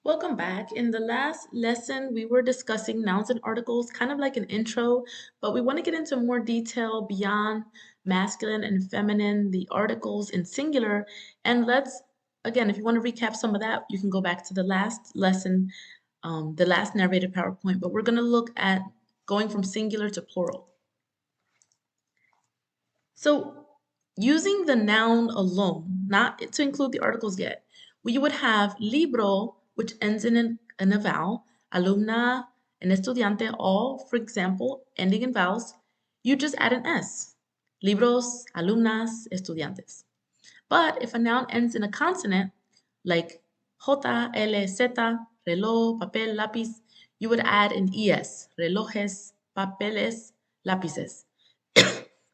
Welcome back. In the last lesson, we were discussing nouns and articles, kind of like an intro, but we want to get into more detail beyond masculine and feminine, the articles in singular. And again, if you want to recap some of that, you can go back to the last lesson, the last narrated PowerPoint, but we're going to look at going from singular to plural. So using the noun alone, not to include the articles yet, we would have libro, which ends in a vowel, alumna, and estudiante, all, for example, ending in vowels. You just add an S. Libros, alumnas, estudiantes. But if a noun ends in a consonant, like J, L, Z, reloj, papel, lápiz, you would add an ES, relojes, papeles, lápices.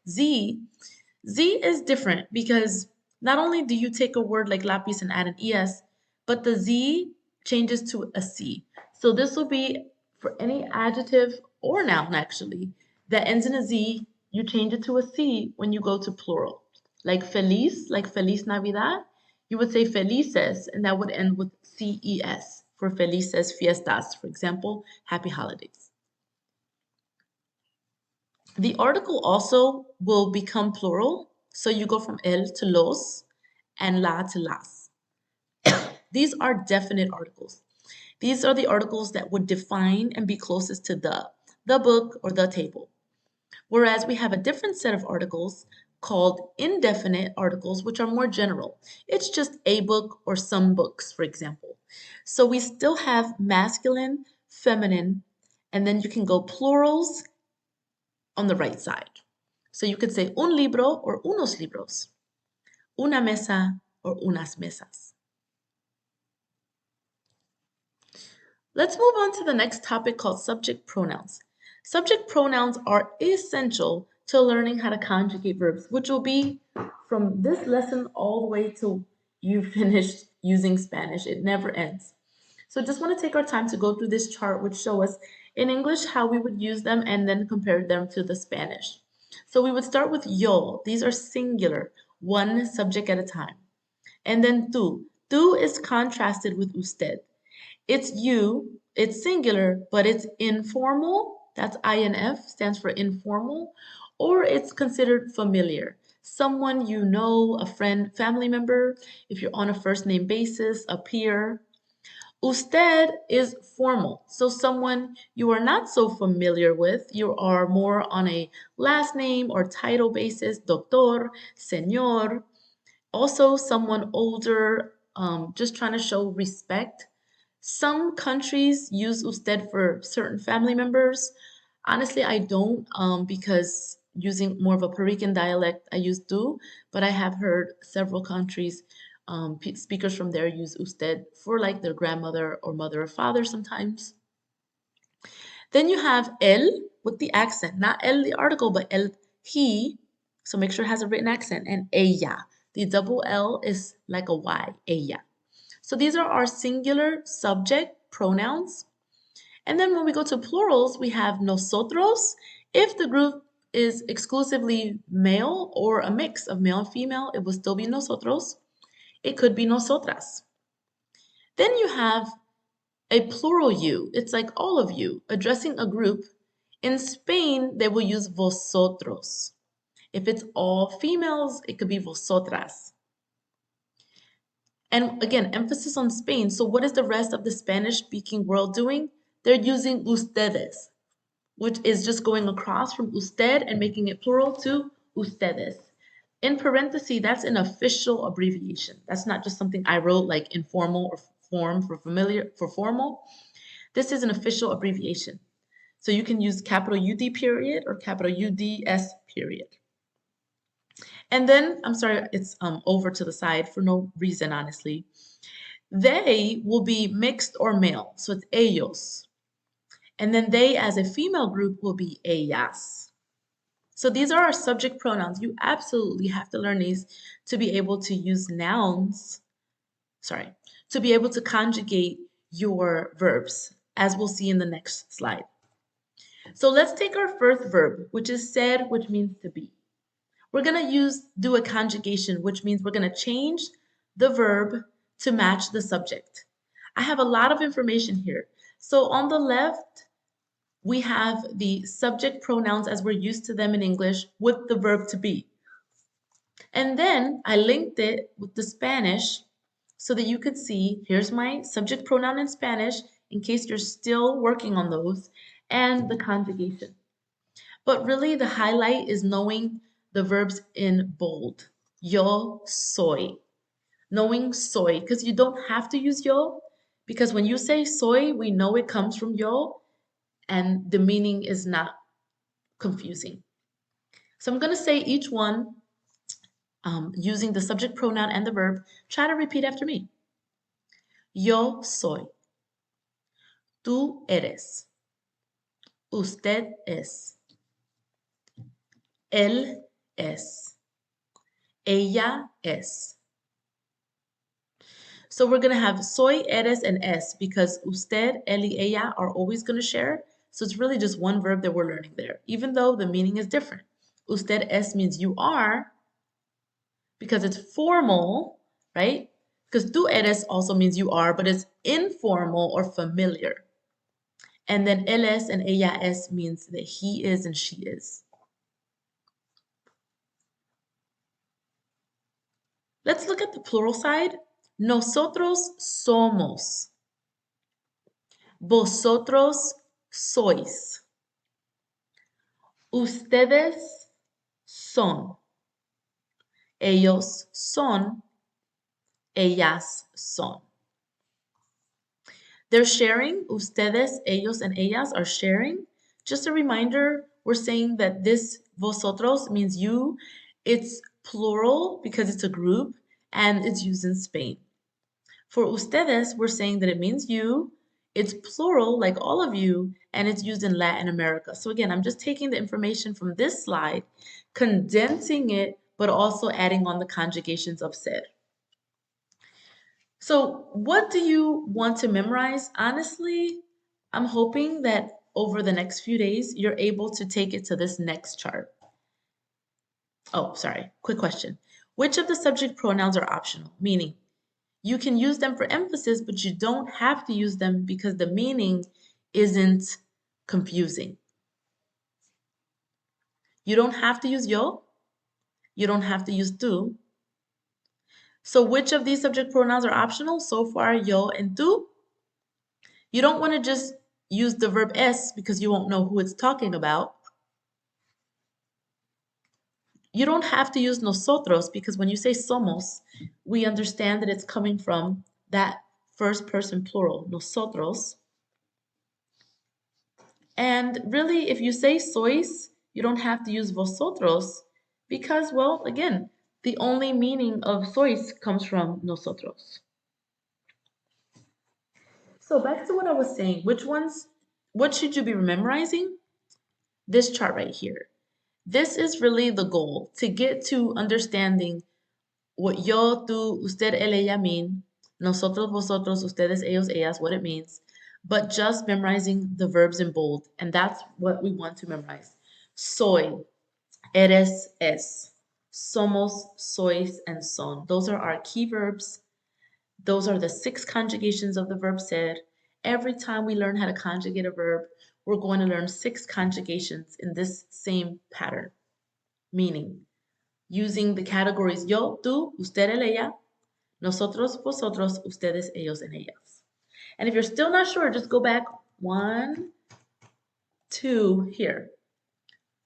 Z is different because not only do you take a word like lápiz and add an ES, but the Z changes to a C. So this will be for any adjective or noun actually that ends in a Z, you change it to a C when you go to plural. Like Feliz Navidad, you would say felices, and that would end with CES for felices fiestas, for example, happy holidays. The article also will become plural, so you go from el to los and la to las. These are definite articles. These are the articles that would define and be closest to the book or the table. Whereas we have a different set of articles called indefinite articles, which are more general. It's just a book or some books, for example. So we still have masculine, feminine, and then you can go plurals on the right side. So you could say un libro or unos libros, una mesa or unas mesas. Let's move on to the next topic called subject pronouns. Subject pronouns are essential to learning how to conjugate verbs, which will be from this lesson all the way till you finish using Spanish. It never ends. So just want to take our time to go through this chart, which show us in English how we would use them and then compare them to the Spanish. So we would start with yo. These are singular, one subject at a time. And then tú. Tú is contrasted with usted. It's you, it's singular, but it's informal. That's INF, stands for informal. Or it's considered familiar. Someone you know, a friend, family member, if you're on a first name basis, a peer. Usted is formal. So someone you are not so familiar with, you are more on a last name or title basis, doctor, señor. Also someone older, just trying to show respect. Some countries use usted for certain family members. Honestly, I don't because using more of a Puerto Rican dialect, I use tú, but I have heard several countries, speakers from there use usted for like their grandmother or mother or father sometimes. Then you have él with the accent, not el the article, but el he. So make sure it has a written accent. And ella. The double L is like a Y, ella. So these are our singular subject pronouns. And then when we go to plurals, we have nosotros. If the group is exclusively male or a mix of male and female, it will still be nosotros. It could be nosotras. Then you have a plural you. It's like all of you addressing a group. In Spain, they will use vosotros. If it's all females, it could be vosotras. And again, emphasis on Spain. So what is the rest of the Spanish-speaking world doing? They're using ustedes, which is just going across from usted and making it plural to ustedes. In parentheses, that's an official abbreviation. That's not just something I wrote like informal or form for familiar for formal. This is an official abbreviation. So you can use capital UD period or capital UDS period. And then, I'm sorry, it's over to the side for no reason, honestly. They will be mixed or male, so it's ellos. And then they as a female group will be ellas. So these are our subject pronouns. You absolutely have to learn these to be able to use nouns, to be able to conjugate your verbs, as we'll see in the next slide. So let's take our first verb, which is ser, which means to be. We're going to do a conjugation, which means we're going to change the verb to match the subject. I have a lot of information here. So on the left, we have the subject pronouns as we're used to them in English with the verb to be. And then I linked it with the Spanish so that you could see, here's my subject pronoun in Spanish in case you're still working on those, and the conjugation. But really the highlight is knowing the verbs in bold. Yo soy. Knowing soy, because you don't have to use yo, because when you say soy, we know it comes from yo, and the meaning is not confusing. So I'm going to say each one using the subject pronoun and the verb. Try to repeat after me. Yo soy. Tú eres. Usted es. Él es. Ella es. So we're going to have soy, eres, and es because usted, él, y ella are always going to share. So it's really just one verb that we're learning there, even though the meaning is different. Usted es means you are because it's formal, right? Because tú eres also means you are, but it's informal or familiar. And then él es and ella es means that he is and she is. Let's look at the plural side. Nosotros somos. Vosotros sois. Ustedes son. Ellos son. Ellas son. They're sharing. Ustedes, ellos, and ellas are sharing. Just a reminder, we're saying that this vosotros means you. It's plural because it's a group and it's used in Spain. For ustedes, we're saying that it means you. It's plural, like all of you, and it's used in Latin America. So again, I'm just taking the information from this slide, condensing it, but also adding on the conjugations of ser. So what do you want to memorize? Honestly, I'm hoping that over the next few days, you're able to take it to this next chart. Oh, sorry, quick question. Which of the subject pronouns are optional? Meaning, you can use them for emphasis, but you don't have to use them because the meaning isn't confusing. You don't have to use yo. You don't have to use tú. So which of these subject pronouns are optional? So far, yo and tú. You don't want to just use the verb es because you won't know who it's talking about. You don't have to use nosotros because when you say somos, we understand that it's coming from that first person plural, nosotros. And really, if you say sois, you don't have to use vosotros because, well, again, the only meaning of sois comes from nosotros. So back to what I was saying, what should you be memorizing? This chart right here. This is really the goal, to get to understanding what yo, tú, usted, él, ella mean, nosotros, vosotros, ustedes, ellos, ellas, what it means, but just memorizing the verbs in bold. And that's what we want to memorize. Soy, eres, es, somos, sois, and son. Those are our key verbs. Those are the 6 conjugations of the verb ser. Every time we learn how to conjugate a verb, we're going to learn 6 conjugations in this same pattern. Meaning, using the categories yo, tú, usted, él, ella, nosotros, vosotros, ustedes, ellos, and ellas. And if you're still not sure, just go back 1, 2 here.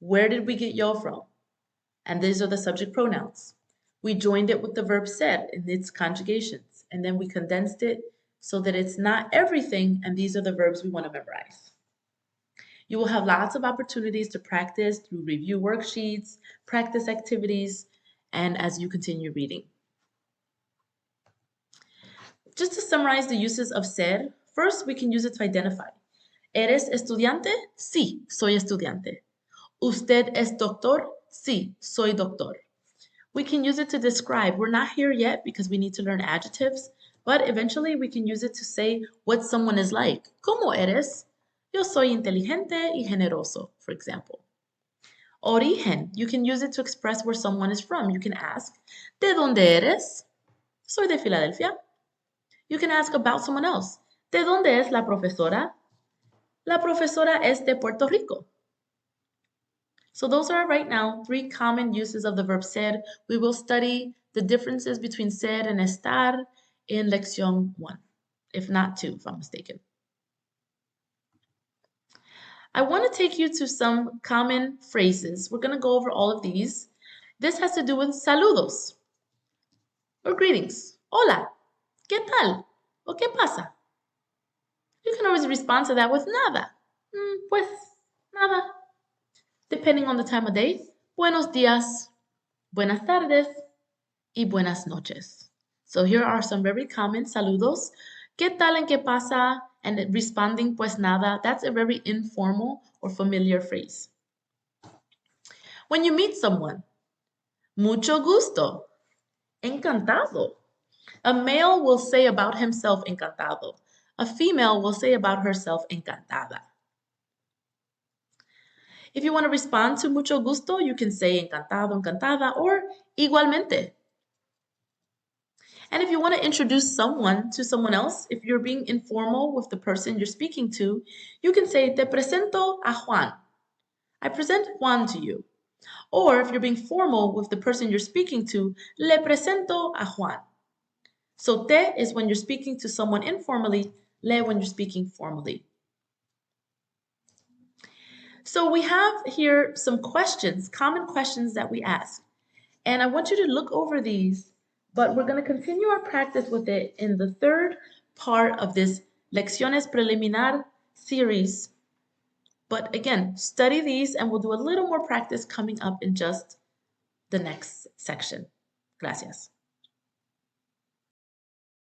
Where did we get yo from? And these are the subject pronouns. We joined it with the verb ser in its conjugations, and then we condensed it so that it's not everything, and these are the verbs we want to memorize. You will have lots of opportunities to practice through review worksheets, practice activities, and as you continue reading. Just to summarize the uses of ser, first we can use it to identify. ¿Eres estudiante? Sí, soy estudiante. ¿Usted es doctor? Sí, soy doctor. We can use it to describe. We're not here yet because we need to learn adjectives, but eventually we can use it to say what someone is like. ¿Cómo eres? Yo soy inteligente y generoso, for example. Origen. You can use it to express where someone is from. You can ask, ¿De dónde eres? Soy de Filadelfia. You can ask about someone else. ¿De dónde es la profesora? La profesora es de Puerto Rico. So those are right now 3 common uses of the verb ser. We will study the differences between ser and estar in Lección 1, if not 2, if I'm mistaken. I want to take you to some common phrases. We're going to go over all of these. This has to do with saludos or greetings. Hola, ¿qué tal? ¿O qué pasa? You can always respond to that with nada. Pues, nada. Depending on the time of day, buenos días, buenas tardes, y buenas noches. So here are some very common saludos. ¿Qué tal en qué pasa? And responding pues nada. That's a very informal or familiar phrase. When you meet someone, mucho gusto, encantado. A male will say about himself encantado. A female will say about herself encantada. If you want to respond to mucho gusto, you can say encantado, encantada, or igualmente. And if you want to introduce someone to someone else, if you're being informal with the person you're speaking to, you can say, te presento a Juan. I present Juan to you. Or if you're being formal with the person you're speaking to, le presento a Juan. So te is when you're speaking to someone informally, le when you're speaking formally. So we have here some questions, common questions that we ask. And I want you to look over these, but we're going to continue our practice with it in the third part of this Lecciones preliminar series. But again, study these and we'll do a little more practice coming up in just the next section. Gracias.